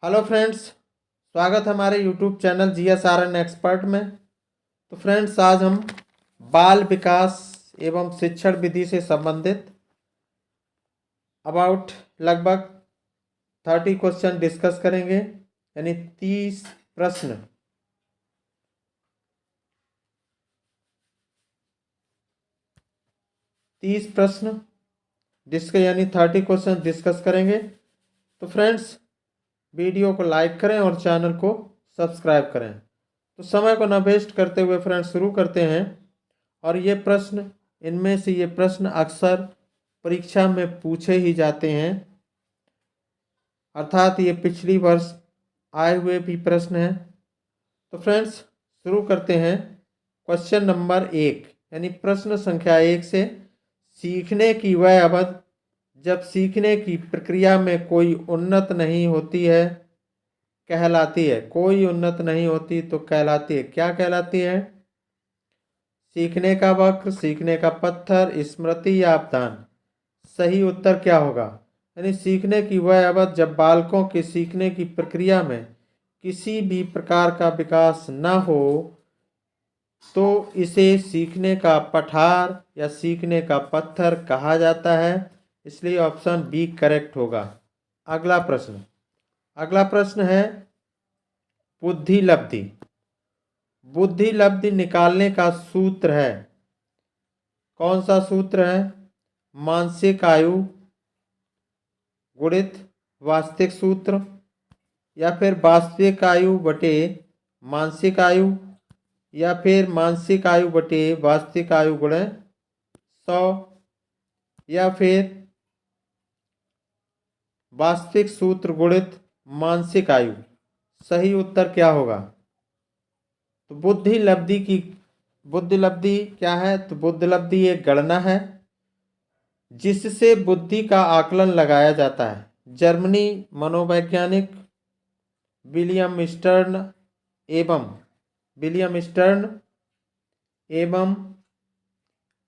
Hello friends, स्वागत है हमारे यूट्यूब चैनल GSRN एक्सपर्ट में। तो फ्रेंड्स, आज हम बाल विकास एवं शिक्षण विधि से संबंधित अबाउट लगभग 30 क्वेश्चन डिस्कस करेंगे, यानी 30 प्रश्न। यानी 30 क्वेश्चन डिस्कस करेंगे। तो फ्रेंड्स, वीडियो को लाइक करें और चैनल को सब्सक्राइब करें। तो समय को न वेस्ट करते हुए फ्रेंड्स शुरू करते हैं। और ये प्रश्न, इनमें से ये प्रश्न अक्सर परीक्षा में पूछे ही जाते हैं, अर्थात ये पिछली वर्ष आए हुए भी प्रश्न हैं। तो फ्रेंड्स, शुरू करते हैं क्वेश्चन नंबर 1, यानी प्रश्न संख्या 1 से। सीखने की वह अवधि जब सीखने की प्रक्रिया में कोई उन्नत नहीं होती है कहलाती है। कोई उन्नत नहीं होती तो कहलाती है, क्या कहलाती है? सीखने का वक्र, सीखने का पत्थर, स्मृति या अवधान। सही उत्तर क्या होगा? यानी सीखने की वह अवधि जब बालकों के सीखने की प्रक्रिया में किसी भी प्रकार का विकास न हो तो इसे सीखने का पठार या सीखने का पत्थर कहा जाता है। इसलिए ऑप्शन बी करेक्ट होगा। अगला प्रश्न है बुद्धि लब्धि। बुद्धि लब्धि निकालने का सूत्र है, कौन सा सूत्र है? मानसिक आयु गुणित वास्तविक सूत्र, या फिर वास्तविक आयु बटे मानसिक आयु, या फिर मानसिक आयु बटे वास्तविक आयु गुणे 100, या फिर वास्तविक सूत्र गुणित मानसिक आयु। सही उत्तर क्या होगा? तो बुद्धि लब्धि क्या है? तो बुद्धि लब्धि एक गणना है जिससे बुद्धि का आकलन लगाया जाता है। जर्मनी मनोवैज्ञानिक विलियम स्टर्न एवं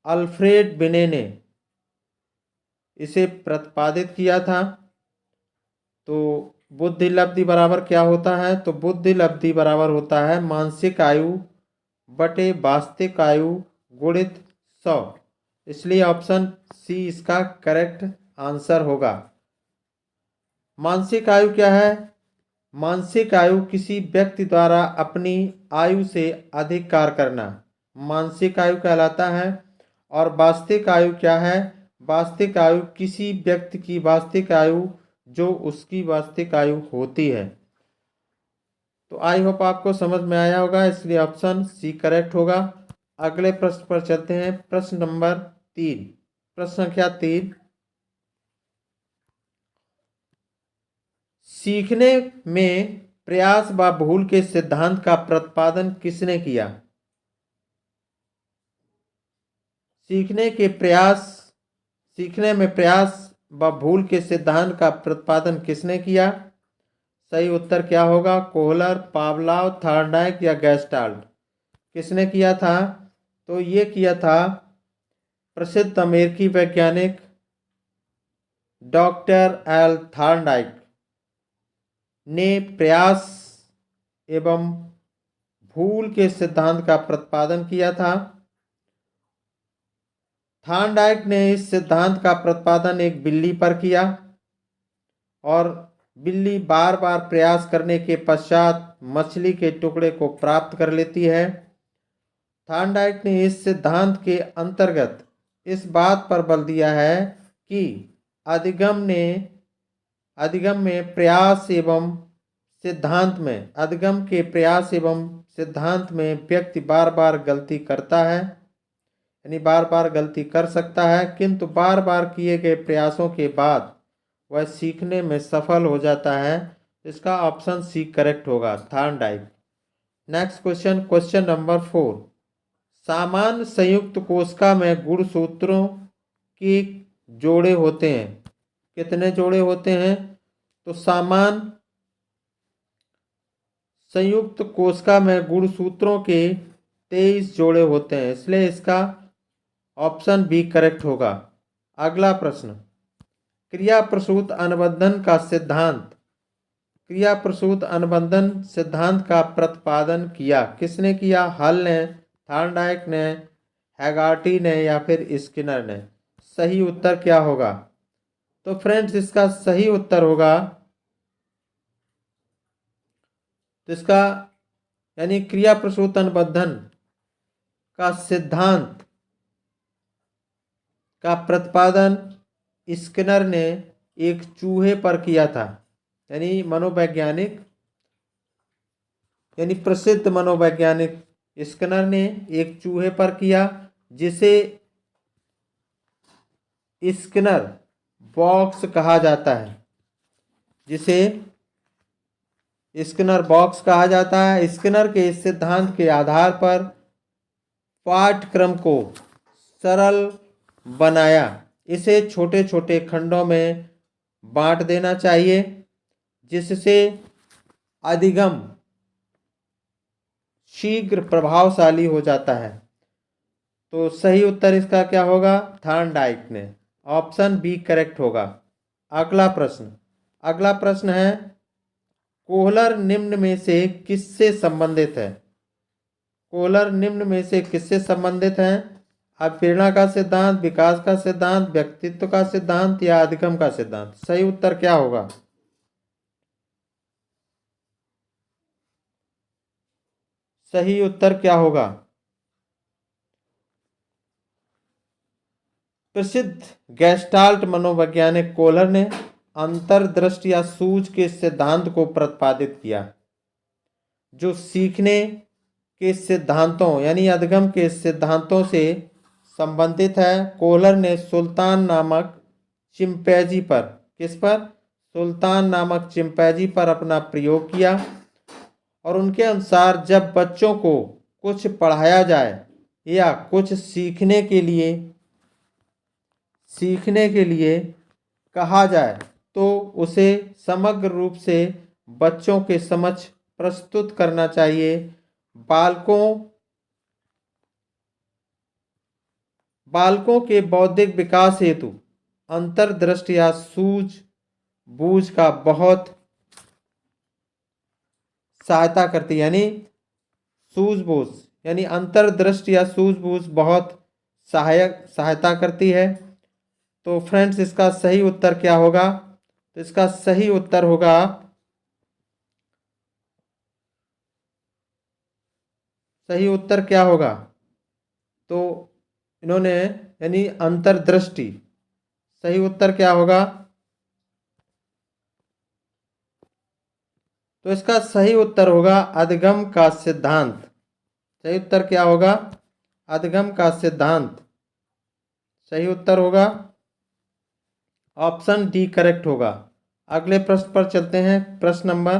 अल्फ्रेड बिने ने इसे प्रतिपादित किया था। तो बुद्धि लब्धि बराबर क्या होता है? तो बुद्धि लब्धि बराबर होता है मानसिक आयु बटे वास्तविक आयु गुणित 100। इसलिए ऑप्शन सी इसका करेक्ट आंसर होगा। मानसिक आयु क्या है? मानसिक आयु किसी व्यक्ति द्वारा अपनी आयु से अधिक कार्य करना मानसिक आयु कहलाता है। और वास्तविक आयु क्या है? वास्तविक आयु किसी व्यक्ति की वास्तविक आयु जो उसकी वास्तविक आयु होती है। तो आई होप आपको समझ में आया होगा, इसलिए ऑप्शन सी करेक्ट होगा। अगले प्रश्न पर चलते हैं। प्रश्न नंबर 3, प्रश्न संख्या 3। सीखने में प्रयास व भूल के सिद्धांत का प्रतिपादन किसने किया? सीखने में प्रयास व भूल के सिद्धांत का प्रतिपादन किसने किया? सही उत्तर क्या होगा? कोहलर, पावलोव, थॉर्नडाइक या गेस्टाल्ट। किसने किया था? तो ये किया था प्रसिद्ध अमेरिकी वैज्ञानिक डॉक्टर एल थॉर्नडाइक ने प्रयास एवं भूल के सिद्धांत का प्रतिपादन किया था। थॉर्नडाइक ने इस सिद्धांत का प्रतिपादन एक बिल्ली पर किया और बिल्ली बार बार प्रयास करने के पश्चात मछली के टुकड़े को प्राप्त कर लेती है। थॉर्नडाइक ने इस सिद्धांत के अंतर्गत इस बात पर बल दिया है कि अधिगम में प्रयास एवं प्रयास एवं सिद्धांत में व्यक्ति बार बार गलती करता है, यानी बार बार गलती कर सकता है, किंतु बार बार किए गए प्रयासों के बाद वह सीखने में सफल हो जाता है। इसका ऑप्शन सी करेक्ट होगा, थॉर्नडाइक। Next question number 4। सामान्य संयुक्त कोशिका में गुणसूत्रों के जोड़े होते हैं। कितने जोड़े होते हैं? तो सामान्य संयुक्त कोशिका में गुणसूत्रों के 23 जोड़े होते हैं, इसलिए इसका ऑप्शन बी करेक्ट होगा। अगला प्रश्न, क्रिया प्रसूत अनुबंधन का सिद्धांत क्रिया प्रसूत अनुबंधन सिद्धांत का प्रतिपादन किया? किसने किया? हल ने, थॉर्नडाइक ने, हैगार्टी ने या फिर स्किनर ने? सही उत्तर क्या होगा? तो फ्रेंड्स इसका सही उत्तर होगा, तो इसका यानी क्रिया प्रसूत अनुबंधन का सिद्धांत का प्रतिपादन स्किनर ने एक चूहे पर किया था। यानी मनोवैज्ञानिक यानी प्रसिद्ध मनोवैज्ञानिक स्किनर ने एक चूहे पर किया, जिसे स्किनर बॉक्स कहा जाता है। जिसे स्किनर बॉक्स कहा जाता है। स्किनर के इस सिद्धांत के आधार पर पाठ्यक्रम को सरल बनाया। इसे छोटे छोटे खंडों में बांट देना चाहिए, जिससे अधिगम शीघ्र प्रभावशाली हो जाता है। तो सही उत्तर इसका क्या होगा? थॉर्नडाइक ने। ऑप्शन बी करेक्ट होगा। अगला प्रश्न है, कोहलर निम्न में से किससे संबंधित है? कोहलर निम्न में से किससे संबंधित है? प्रेरणा का सिद्धांत, विकास का सिद्धांत, व्यक्तित्व का सिद्धांत या अधिगम का सिद्धांत? सही उत्तर क्या होगा? सही उत्तर क्या होगा? प्रसिद्ध गेस्टाल्ट मनोवैज्ञानिक कोहलर ने अंतर्दृष्टि या सूझ के सिद्धांत को प्रतिपादित किया, जो सीखने के सिद्धांतों यानी अधिगम के सिद्धांतों से संबंधित है। कोहलर ने सुल्तान नामक चिंपैंजी पर, किस पर? सुल्तान नामक चिंपैंजी पर अपना प्रयोग किया, और उनके अनुसार जब बच्चों को कुछ पढ़ाया जाए या कुछ सीखने के लिए कहा जाए, तो उसे समग्र रूप से बच्चों के समक्ष प्रस्तुत करना चाहिए। बालकों के बौद्धिक विकास हेतु अंतर्दृष्टि या सूझबूझ का बहुत सहायता करती है। यानी सूझबूझ यानी अंतर्दृष्टि या सूझबूझ बहुत सहायता करती है। तो फ्रेंड्स इसका सही उत्तर क्या होगा? तो इसका सही उत्तर होगा क्या होगा? तो इन्होंने यानी अंतर्दृष्टि। सही उत्तर क्या होगा? तो इसका सही उत्तर होगा अधिगम का सिद्धांत। सही उत्तर क्या होगा? अधिगम का सिद्धांत सही उत्तर होगा। ऑप्शन डी करेक्ट होगा। अगले प्रश्न पर चलते हैं। प्रश्न नंबर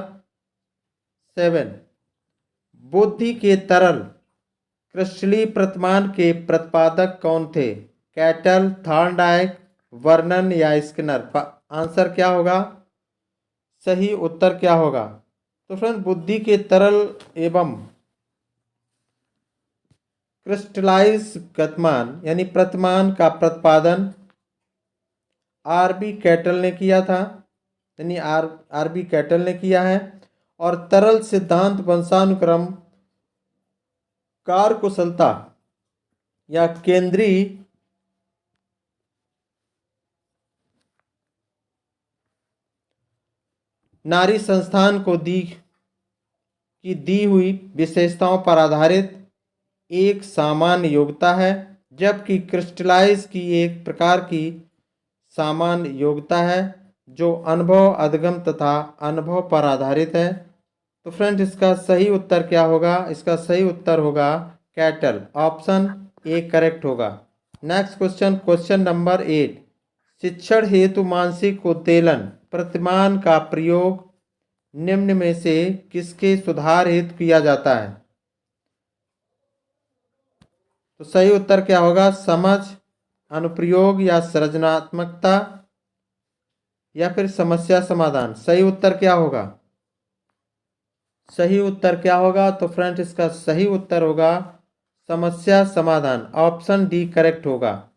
7, बुद्धि के तरल क्रिस्टलीय प्रतिमान के प्रतिपादक कौन थे? कैटल, थॉर्नडाइक, वर्नन या स्किनर? आंसर क्या होगा? सही उत्तर क्या होगा? तो फ्रेंड बुद्धि के तरल एवं क्रिस्टलाइज गतिमान यानी प्रतिमान का प्रतिपादन आरबी कैटल ने किया था। यानी आरबी कैटल ने किया है। और तरल सिद्धांत वंशानुक्रम कार्यकुशलता या केंद्रीय नारी संस्थान को दी हुई विशेषताओं पर आधारित एक सामान्य योग्यता है, जबकि क्रिस्टलाइज की एक प्रकार की सामान्य योग्यता है जो अनुभव, अधिगम तथा अनुभव पर आधारित है। तो फ्रेंड इसका सही उत्तर क्या होगा? इसका सही उत्तर होगा कैटल। ऑप्शन ए करेक्ट होगा। नेक्स्ट क्वेश्चन नंबर 8, शिक्षण हेतु मानसिक उत्तेलन प्रतिमान का प्रयोग निम्न में से किसके सुधार हेतु किया जाता है? तो सही उत्तर क्या होगा? समझ, अनुप्रयोग या सृजनात्मकता या फिर समस्या समाधान? सही उत्तर क्या होगा? सही उत्तर क्या होगा? तो फ्रेंड इसका सही उत्तर होगा समस्या समाधान। ऑप्शन डी करेक्ट होगा।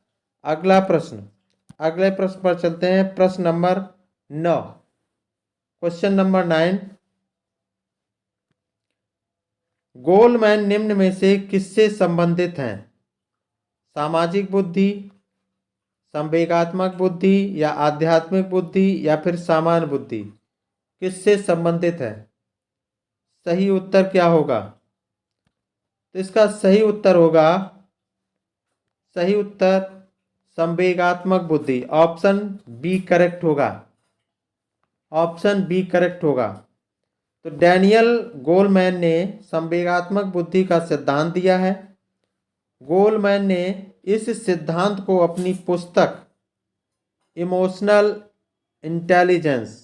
अगले प्रश्न पर चलते हैं। प्रश्न नंबर 9, क्वेश्चन नंबर 9, गोलमैन निम्न में से किससे संबंधित हैं? सामाजिक बुद्धि, संवेगात्मक बुद्धि या आध्यात्मिक बुद्धि या फिर सामान्य बुद्धि, किससे संबंधित है? सही उत्तर क्या होगा? तो इसका सही उत्तर होगा, सही उत्तर संवेगात्मक बुद्धि, ऑप्शन बी करेक्ट होगा। ऑप्शन बी करेक्ट होगा। तो डैनियल गोलमैन ने संवेगात्मक बुद्धि का सिद्धांत दिया है। गोलमैन ने इस सिद्धांत को अपनी पुस्तक इमोशनल इंटेलिजेंस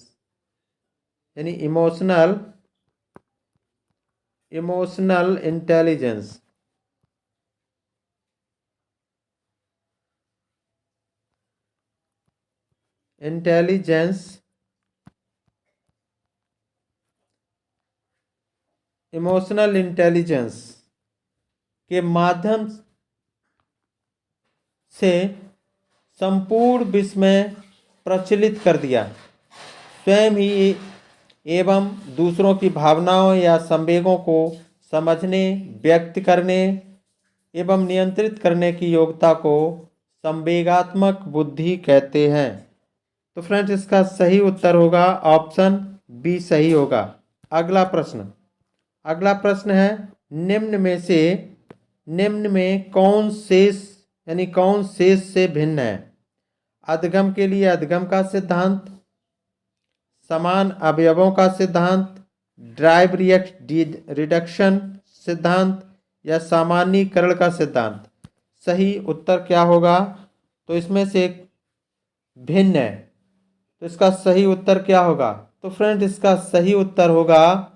यानी इमोशनल इंटेलिजेंस इमोशनल इंटेलिजेंस के माध्यम से संपूर्ण विश्व में प्रचलित कर दिया। स्वयं ही एवं दूसरों की भावनाओं या संवेगों को समझने, व्यक्त करने एवं नियंत्रित करने की योग्यता को संवेगात्मक बुद्धि कहते हैं। तो फ्रेंड्स, इसका सही उत्तर होगा ऑप्शन बी सही होगा। अगला प्रश्न है, निम्न में कौन शेष से भिन्न है? अधगम के लिए अधगम का सिद्धांत, समान अवयवों का सिद्धांत, ड्राइव रिडक्शन सिद्धांत या सामान्यीकरण का सिद्धांत। सही उत्तर क्या होगा? तो इसमें से एक भिन्न है, तो इसका सही उत्तर क्या होगा? तो फ्रेंड, इसका सही उत्तर होगा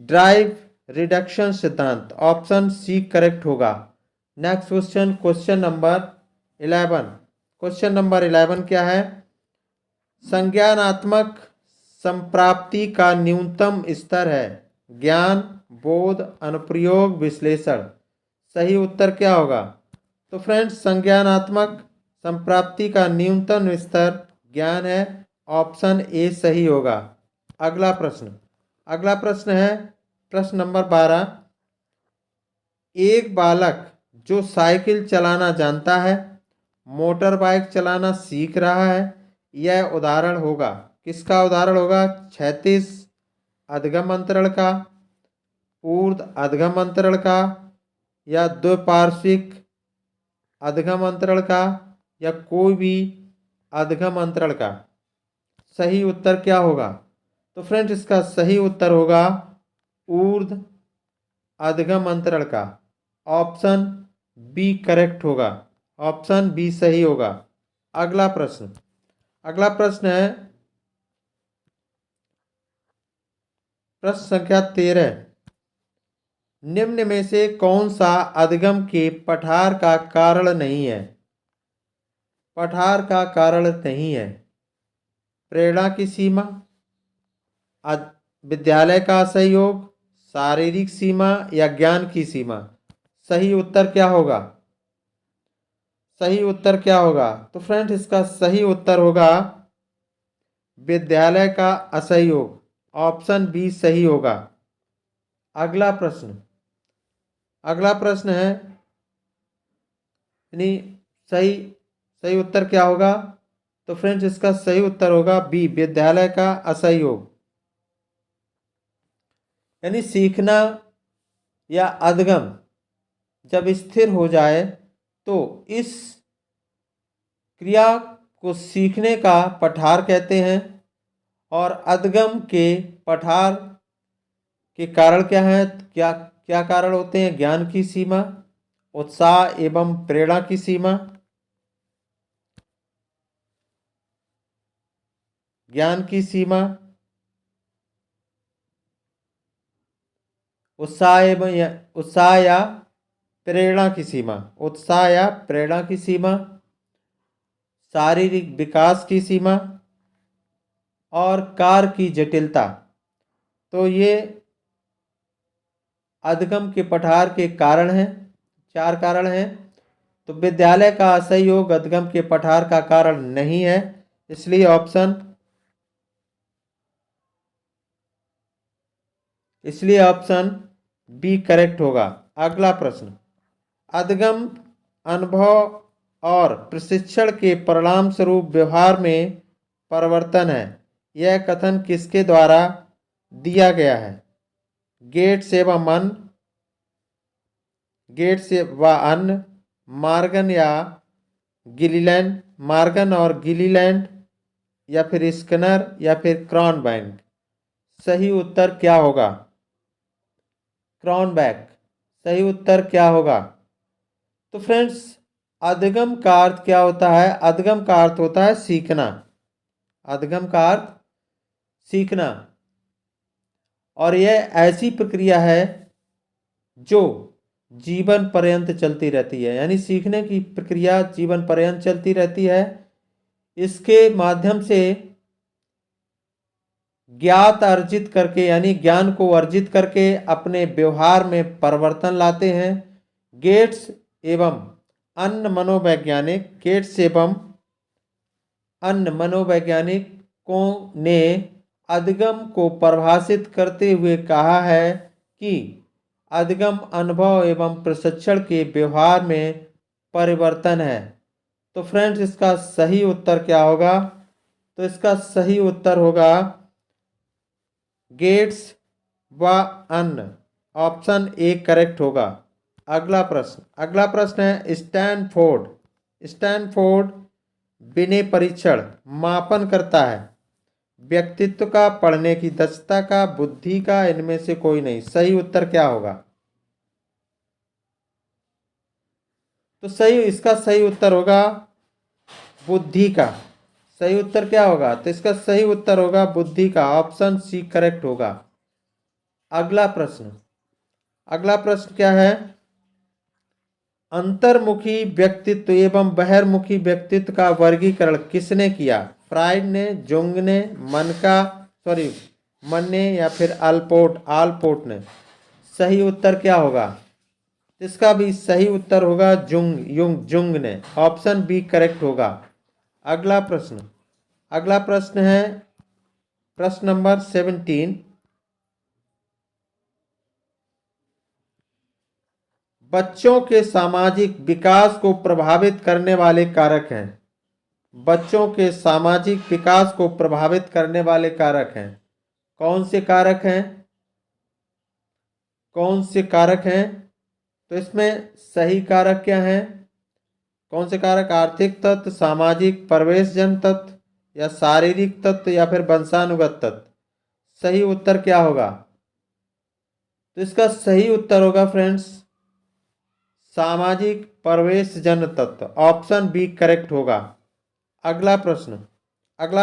ड्राइव रिडक्शन सिद्धांत, ऑप्शन सी करेक्ट होगा। Next question number 11। Question number 11 क्या है? संज्ञानात्मक संप्राप्ति का न्यूनतम स्तर है ज्ञान, बोध, अनुप्रयोग, विश्लेषण। सही उत्तर क्या होगा? तो फ्रेंड्स, संज्ञानात्मक संप्राप्ति का न्यूनतम स्तर ज्ञान है, ऑप्शन ए सही होगा। अगला प्रश्न है प्रश्न नंबर 12। एक बालक जो साइकिल चलाना जानता है, मोटर बाइक चलाना सीख रहा है, यह उदाहरण होगा, किसका उदाहरण होगा? क्षैतिज अधगम अंतरण का, ऊर्ध्व अधगम अंतरण का या द्विपार्श्विक अधगम अंतरण का या कोई भी अधगम अंतरण का। सही उत्तर क्या होगा? तो फ्रेंड्स, इसका सही उत्तर होगा ऊर्ध्व अधगम अंतरण का, ऑप्शन बी करेक्ट होगा। ऑप्शन बी सही होगा। अगला प्रश्न है प्रश्न संख्या 13। निम्न में से कौन सा अधगम के पठार का कारण नहीं है? पठार का कारण नहीं है। प्रेरणा की सीमा, विद्यालय का सहयोग, शारीरिक सीमा या ज्ञान की सीमा। सही उत्तर क्या होगा? तो फ्रेंड्स, इसका सही उत्तर होगा विद्यालय का असहयोग, ऑप्शन बी सही होगा। अगला प्रश्न है यानी सही उत्तर क्या होगा? तो फ्रेंड्स, इसका सही उत्तर होगा बी विद्यालय का असहयोग। यानी सीखना या अधगम जब स्थिर हो जाए तो इस क्रिया को सीखने का पठार कहते हैं। और अधगम के पठार के कारण क्या है? क्या कारण होते हैं? ज्ञान की सीमा, उत्साह एवं प्रेरणा की सीमा, ज्ञान की सीमा, उत्साह या प्रेरणा की सीमा, उत्साह या प्रेरणा की सीमा, शारीरिक विकास की सीमा और कार्य की जटिलता। तो ये अधगम के पठार के कारण हैं, 4 कारण हैं। तो विद्यालय का असहयोग अधगम के पठार का कारण नहीं है, इसलिए ऑप्शन इसलिए ऑप्शन बी करेक्ट होगा। अगला प्रश्न, अधिगम अनुभव और प्रशिक्षण के परिणाम स्वरूप व्यवहार में परिवर्तन है, यह कथन किसके द्वारा दिया गया है? गेट्स एवं मन, गेट्स व अन्य, मॉर्गन या गिलीलैंड, मॉर्गन और गिलीलैंड, या फिर स्किनर, या फिर क्रॉनबैक। सही उत्तर क्या होगा? क्रॉनबैक। सही उत्तर क्या होगा? तो फ्रेंड्स, अधिगम का अर्थ क्या होता है? अधिगम का अर्थ होता है सीखना। अधिगम का अर्थ सीखना, और यह ऐसी प्रक्रिया है जो जीवन पर्यंत चलती रहती है, यानी सीखने की प्रक्रिया जीवन पर्यंत चलती रहती है। इसके माध्यम से ज्ञात अर्जित करके, यानी ज्ञान को अर्जित करके अपने व्यवहार में परिवर्तन लाते हैं। गेट्स एवं अन्य मनोवैज्ञानिक, गेट्स एवं अन्य मनोवैज्ञानिकों ने अधिगम को परिभाषित करते हुए कहा है कि अधिगम अनुभव एवं प्रशिक्षण के व्यवहार में परिवर्तन है। तो फ्रेंड्स, इसका सही उत्तर क्या होगा? तो इसका सही उत्तर होगा गेट्स व अन्य, ऑप्शन ए करेक्ट होगा। अगला प्रश्न है स्टैनफोर्ड विनय परीक्षण मापन करता है व्यक्तित्व का, पढ़ने की दक्षता का, बुद्धि का, इनमें से कोई नहीं। सही उत्तर क्या होगा? तो इसका सही उत्तर होगा बुद्धि का। सही उत्तर क्या होगा? तो इसका सही उत्तर होगा बुद्धि का, ऑप्शन सी करेक्ट होगा। अगला प्रश्न क्या है? अंतर्मुखी व्यक्तित्व एवं बहिर्मुखी व्यक्तित्व का वर्गीकरण किसने किया? फ्राइड ने, जुंग ने, मन ने, या फिर आलपोर्ट ने। सही उत्तर क्या होगा? इसका भी सही उत्तर होगा जुंग ने, ऑप्शन बी करेक्ट होगा। अगला प्रश्न है प्रश्न नंबर 17। बच्चों के सामाजिक विकास को प्रभावित करने वाले कारक हैं। बच्चों के सामाजिक विकास को प्रभावित करने वाले कारक हैं। कौन से कारक हैं? तो इसमें सही कारक क्या हैं? कौन से कारक? आर्थिक तत्व, सामाजिक परिवेशजन्य तत्व, या शारीरिक तत्व, या फिर वंशानुगत तत्व। सही उत्तर क्या होगा? तो इसका सही उत्तर होगा फ्रेंड्स सामाजिक परिवेशजन्य तत्व, ऑप्शन बी करेक्ट होगा। अगला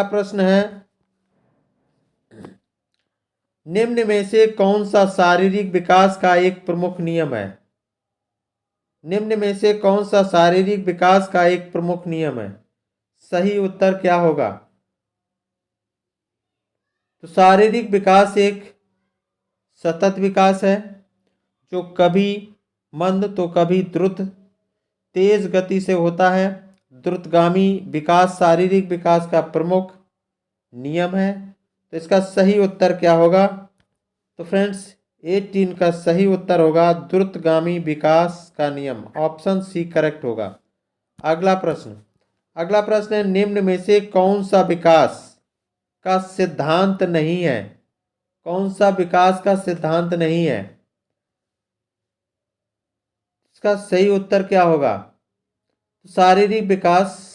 प्रश्न है निम्न में से कौन सा शारीरिक विकास का एक प्रमुख नियम है? निम्न में से कौन सा शारीरिक विकास का एक प्रमुख नियम है? सही उत्तर क्या होगा? तो शारीरिक विकास एक सतत विकास है, जो कभी मंद तो कभी द्रुत तेज गति से होता है। द्रुतगामी विकास शारीरिक विकास का प्रमुख नियम है। तो इसका सही उत्तर क्या होगा? तो फ्रेंड्स, 18 का सही उत्तर होगा द्रुतगामी विकास का नियम, ऑप्शन सी करेक्ट होगा। अगला प्रश्न है निम्न में से कौन सा विकास का सिद्धांत नहीं है? कौन सा विकास का सिद्धांत नहीं है? इसका सही उत्तर क्या होगा? शारीरिक विकास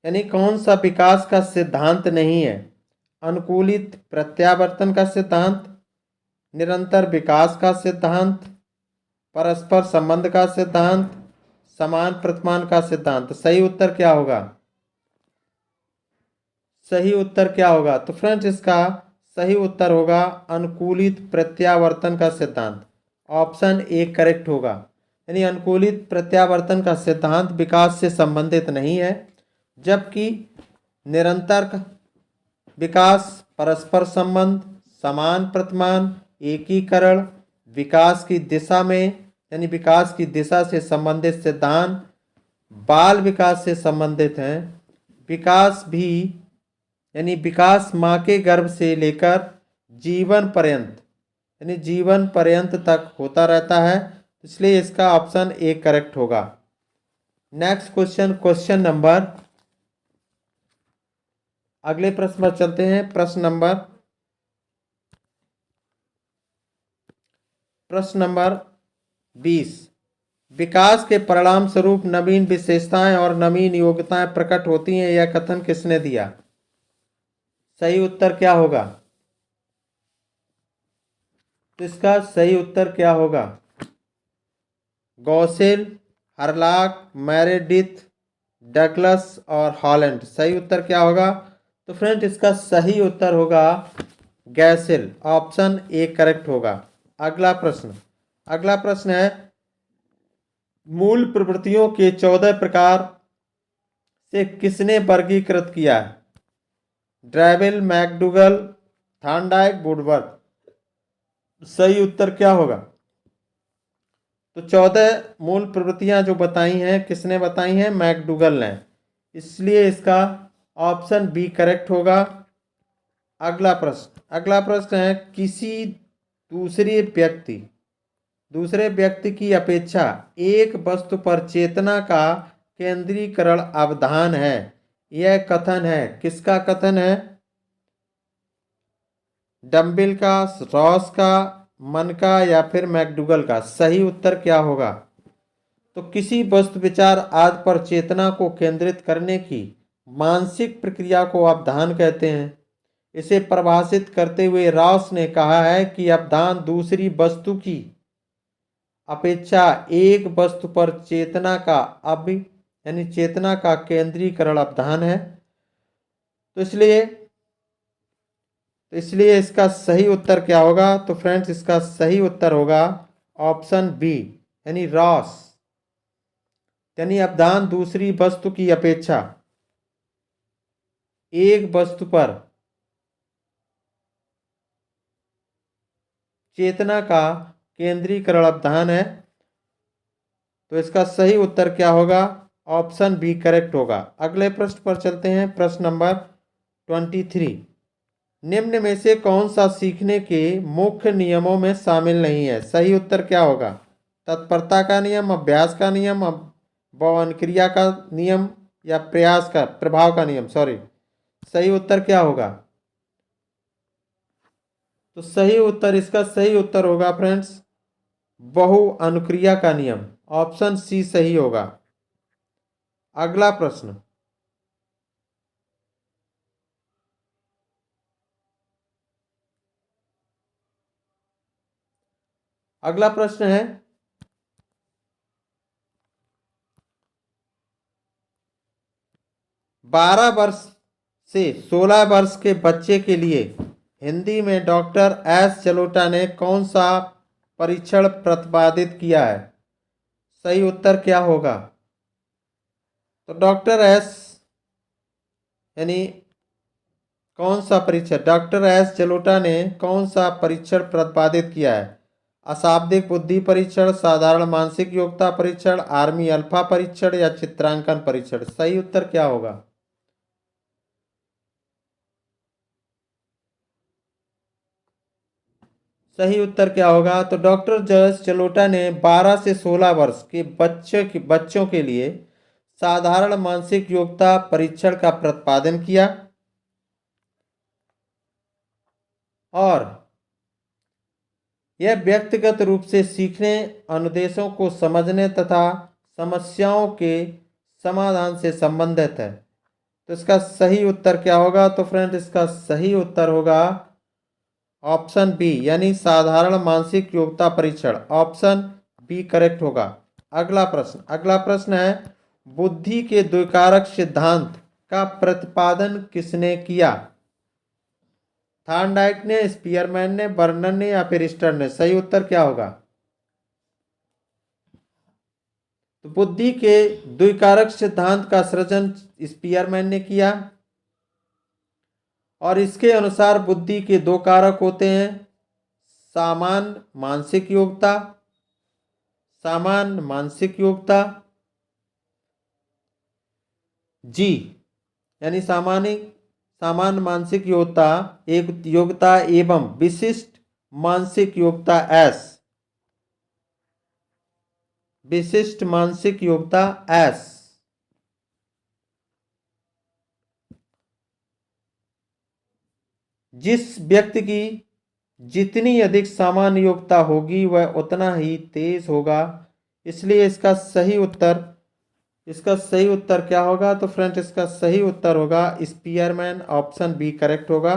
यानी कौन सा विकास का सिद्धांत नहीं है? अनुकूलित प्रत्यावर्तन का सिद्धांत, निरंतर विकास का सिद्धांत, परस्पर संबंध का सिद्धांत, समान प्रतिमान का सिद्धांत। सही उत्तर क्या होगा? तो फ्रेंड्स, इसका सही उत्तर होगा अनुकूलित प्रत्यावर्तन का सिद्धांत, ऑप्शन ए करेक्ट होगा। यानी अनुकूलित प्रत्यावर्तन का सिद्धांत विकास से संबंधित नहीं है, जबकि निरंतर विकास, परस्पर संबंध, समान प्रतिमान, एकीकरण, विकास की दिशा में यानी विकास की दिशा से संबंधित सिद्धांत बाल विकास से संबंधित हैं। विकास भी यानी विकास माँ के गर्भ से लेकर जीवन पर्यंत यानी जीवन पर्यंत तक होता रहता है, इसलिए इसका ऑप्शन ए करेक्ट होगा। नेक्स्ट क्वेश्चन, क्वेश्चन नंबर, अगले प्रश्न पर चलते हैं। प्रश्न नंबर 20। विकास के परिणाम स्वरूप नवीन विशेषताएं और नवीन योग्यताएं प्रकट होती हैं, यह कथन किसने दिया? सही उत्तर क्या होगा? तो इसका सही उत्तर क्या होगा? गॉसेल, हरलाक, मेरेडिथ, डगलस और हॉलैंड। सही उत्तर क्या होगा? तो फ्रेंड इसका सही उत्तर होगा गैसेल, ऑप्शन ए करेक्ट होगा। अगला प्रश्न है, मूल प्रवृत्तियों के 14 प्रकार से किसने वर्गीकृत किया है? ड्राइवेल, मैकडूगल, थॉर्नडाइक, वुडवर्थ। सही उत्तर क्या होगा? तो 14 मूल प्रवृत्तियां जो बताई हैं, किसने बताई हैं? मैकडूगल ने, इसलिए इसका ऑप्शन बी करेक्ट होगा। अगला प्रश्न है, किसी दूसरे व्यक्ति की अपेक्षा एक वस्तु पर चेतना का केंद्रीकरण अवधान है, यह कथन है, किसका कथन है? डम्बिल का, रॉस का, मन का या फिर मैकडूगल का? सही उत्तर क्या होगा? तो किसी वस्तु, विचार आदि पर चेतना को केंद्रित करने की मानसिक प्रक्रिया को अवधान कहते हैं। इसे परिभाषित करते हुए रॉस ने कहा है कि अवधान दूसरी वस्तु की अपेक्षा एक वस्तु पर चेतना का यानी चेतना का केंद्रीकरण अवधान है। तो इसलिए इसका सही उत्तर क्या होगा? तो फ्रेंड्स इसका सही उत्तर होगा ऑप्शन बी, यानी रॉस, यानी अवधान दूसरी वस्तु की अपेक्षा एक वस्तु पर चेतना का केंद्रीकरण अवधान है। तो इसका सही उत्तर क्या होगा? ऑप्शन बी करेक्ट होगा। अगले प्रश्न पर चलते हैं। प्रश्न नंबर 23। निम्न में से कौन सा सीखने के मुख्य नियमों में शामिल नहीं है? सही उत्तर क्या होगा? तत्परता का नियम, अभ्यास का नियम, क्रिया का नियम या प्रभाव का नियम। सही उत्तर क्या होगा? तो इसका सही उत्तर होगा फ्रेंड्स बहु अनुक्रिया का नियम, ऑप्शन सी सही होगा। अगला प्रश्न है, 12 वर्ष से 16 वर्ष के बच्चे के लिए हिंदी में डॉक्टर एस जलोटा ने कौन सा परीक्षण प्रतिपादित किया है? सही उत्तर क्या होगा? तो डॉक्टर एस जलोटा ने कौन सा परीक्षण प्रतिपादित किया है? अशाब्दिक बुद्धि परीक्षण, साधारण मानसिक योग्यता परीक्षण, आर्मी अल्फा परीक्षण या चित्रांकन परीक्षण? सही उत्तर क्या होगा? सही उत्तर क्या होगा? तो डॉक्टर जस जलोटा ने 12 से 16 वर्ष के बच्चों के लिए साधारण मानसिक योग्यता परीक्षण का प्रतिपादन किया और यह व्यक्तिगत रूप से सीखने, अनुदेशों को समझने तथा समस्याओं के समाधान से संबंधित है। तो इसका सही उत्तर क्या होगा? तो फ्रेंड इसका सही उत्तर होगा ऑप्शन बी, यानी साधारण मानसिक योग्यता परीक्षण, ऑप्शन बी करेक्ट होगा। अगला प्रश्न है, बुद्धि के द्विकारक सिद्धांत का प्रतिपादन किसने किया? थॉर्नडाइक ने, स्पीयरमैन ने, बर्नर ने या फिर स्टर ने? सही उत्तर क्या होगा? तो बुद्धि के द्विकारक सिद्धांत का सृजन स्पीयरमैन ने किया और इसके अनुसार बुद्धि के दो कारक होते हैं, सामान्य मानसिक योग्यता, सामान्य मानसिक योग्यता, जी यानी सामान्य मानसिक योग्यता, एक योग्यता एवं विशिष्ट मानसिक योग्यता, एस विशिष्ट मानसिक योग्यता, एस। जिस व्यक्ति की जितनी अधिक सामान्य योग्यता होगी वह उतना ही तेज होगा, इसलिए इसका सही उत्तर क्या होगा? तो फ्रेंड इसका सही उत्तर होगा स्पीयरमैन, ऑप्शन बी करेक्ट होगा।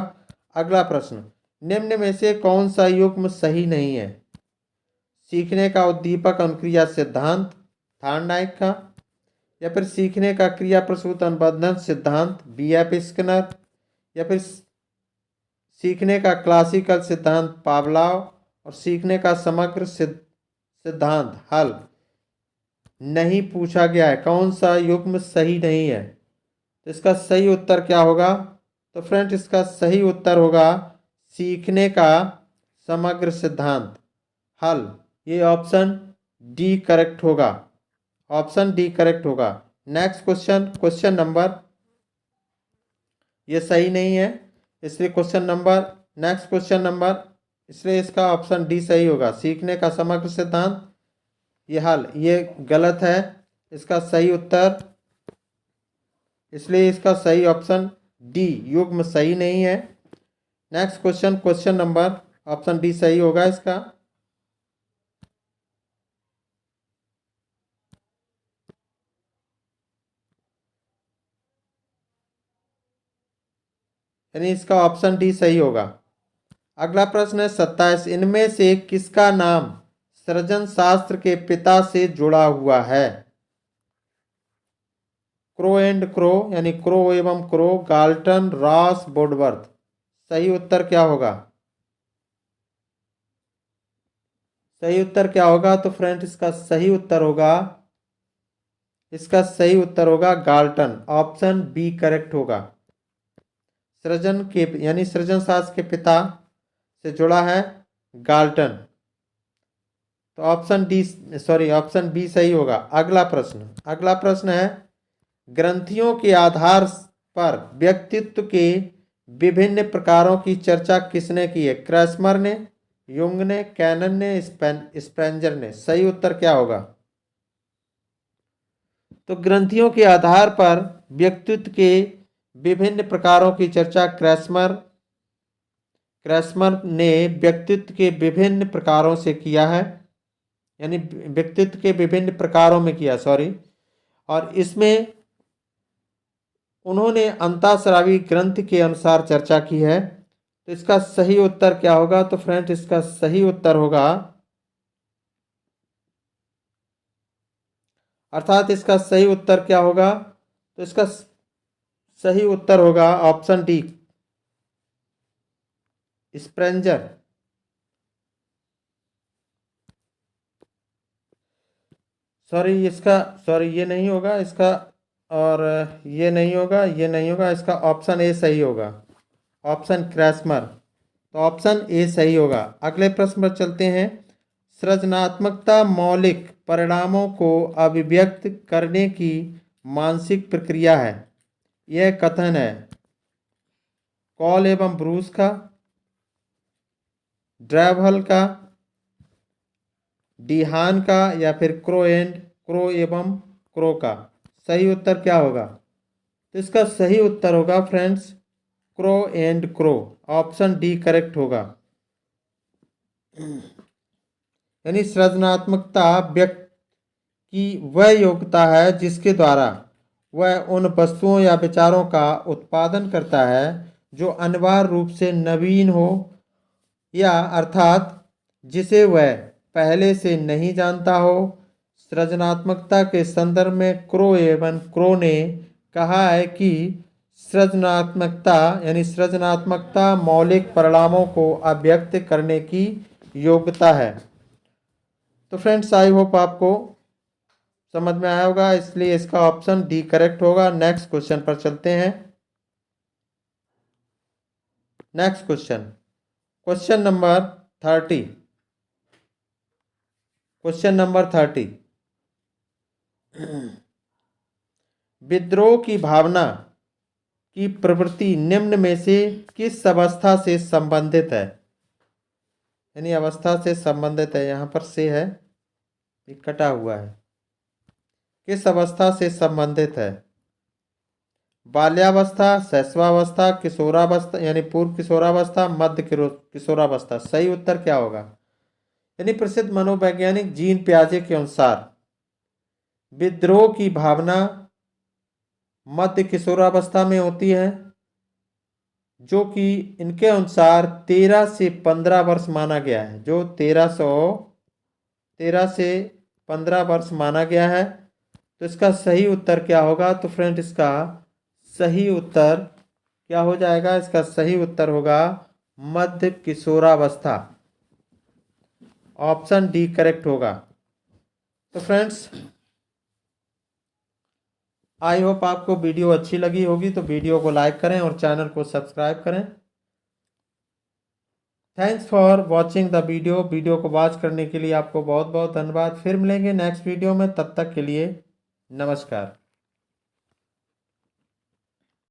अगला प्रश्न, निम्न में से कौन सा युग्म सही नहीं है? सीखने का उद्दीपक अनुक्रिया सिद्धांत, थॉर्नडाइक का, या फिर सीखने का क्रिया प्रसूत अनुबंधन सिद्धांत, बी.एफ. स्किनर, या फिर सीखने का क्लासिकल सिद्धांत पावलाव, और सीखने का समग्र सिद्धांत हल। नहीं पूछा गया है कौन सा युग्म सही नहीं है, तो इसका सही उत्तर क्या होगा? तो फ्रेंड इसका सही उत्तर होगा सीखने का समग्र सिद्धांत हल। ये ऑप्शन डी करेक्ट होगा, ऑप्शन डी करेक्ट होगा। नेक्स्ट क्वेश्चन नंबर, ये सही नहीं है इसलिए नेक्स्ट क्वेश्चन नंबर, इसलिए इसका ऑप्शन डी सही होगा, सीखने का समग्र सिद्धांत ये हल, ये गलत है। इसका सही उत्तर, इसलिए इसका सही ऑप्शन डी युग्म सही नहीं है। Next question number, option D सही होगा इसका। यानी इसका ऑप्शन डी सही होगा। अगला प्रश्न है 27, इनमें से किसका नाम सृजन शास्त्र के पिता से जुड़ा हुआ है? क्रो एंड क्रो यानी क्रो एवं क्रो, गाल्टन, रॉस, वुडवर्थ। सही उत्तर क्या होगा? सही उत्तर क्या होगा? तो फ्रेंड इसका सही उत्तर होगा गाल्टन, ऑप्शन बी करेक्ट होगा। सृजन शास्त्र के पिता से जुड़ा है गाल्टन, तो ऑप्शन बी सही होगा। अगला प्रश्न है, ग्रंथियों के आधार पर व्यक्तित्व के विभिन्न प्रकारों की चर्चा किसने की है? क्रैस्मर ने, युंग ने, कैनन ने, स्प्रेंजर ने। सही उत्तर क्या होगा? तो ग्रंथियों के आधार पर व्यक्तित्व के विभिन्न प्रकारों की चर्चा क्रैस्मर ने व्यक्तित्व के विभिन्न प्रकारों से किया है, यानी व्यक्तित्व के विभिन्न प्रकारों में किया, और इसमें उन्होंने अंतःस्रावी ग्रंथि के अनुसार चर्चा की है। तो इसका सही उत्तर क्या होगा? तो फ्रेंड इसका सही उत्तर होगा, अर्थात इसका सही उत्तर क्या होगा? तो इसका सही उत्तर होगा ऑप्शन डी, स्प्रेंजर। ये नहीं होगा इसका, और ये नहीं होगा इसका ऑप्शन ए सही होगा, ऑप्शन क्रैस्मर। तो ऑप्शन ए सही होगा। अगले प्रश्न पर चलते हैं, सृजनात्मकता मौलिक परिणामों को अभिव्यक्त करने की मानसिक प्रक्रिया है। यह कथन है कॉल एवं ब्रूस का, ड्रैवहल का, डिहान का, या फिर क्रो एवं क्रो का। सही उत्तर क्या होगा? तो इसका सही उत्तर होगा friends crow and crow, option D correct होगा। यानी सृजनात्मकता व्यक्ति की वह योग्यता है जिसके द्वारा वह उन वस्तुओं या विचारों का उत्पादन करता है जो अनिवार्य रूप से नवीन हो, या अर्थात जिसे वह पहले से नहीं जानता हो। सृजनात्मकता के संदर्भ में क्रो एवं क्रो ने कहा है कि सृजनात्मकता मौलिक परिणामों को अभिव्यक्त करने की योग्यता है। तो फ्रेंड्स आई होप आपको समझ में आया होगा, इसलिए इसका ऑप्शन डी करेक्ट होगा। नेक्स्ट क्वेश्चन पर चलते हैं। Next question number 30, question number 30, विद्रोह की भावना की प्रवृत्ति निम्न में से किस अवस्था से संबंधित है? यानी अवस्था से संबंधित है, यहाँ पर से है, ये कटा हुआ है। किस अवस्था से संबंधित है? बाल्यावस्था, शैशवावस्था, किशोरावस्था यानी पूर्व किशोरावस्था, मध्य किशोरावस्था। सही उत्तर क्या होगा? यानी प्रसिद्ध मनोवैज्ञानिक जीन पियाजे के अनुसार विद्रोह की भावना मध्य किशोरावस्था में होती है, जो कि इनके अनुसार 13 से 15 वर्ष माना गया है। जो 13 से 15 वर्ष माना गया है। तो इसका सही उत्तर क्या होगा? तो फ्रेंड इसका सही उत्तर क्या हो जाएगा? इसका सही उत्तर होगा मध्य किशोरावस्था। ऑप्शन डी करेक्ट होगा। तो फ्रेंड्स, आई होप आपको वीडियो अच्छी लगी होगी, तो वीडियो को लाइक करें और चैनल को सब्सक्राइब करें। Thanks for watching the video को वॉच करने के लिए आपको बहुत बहुत धन्यवाद। फिर मिलेंगे नेक्स्ट वीडियो में, तब तक के लिए नमस्कार।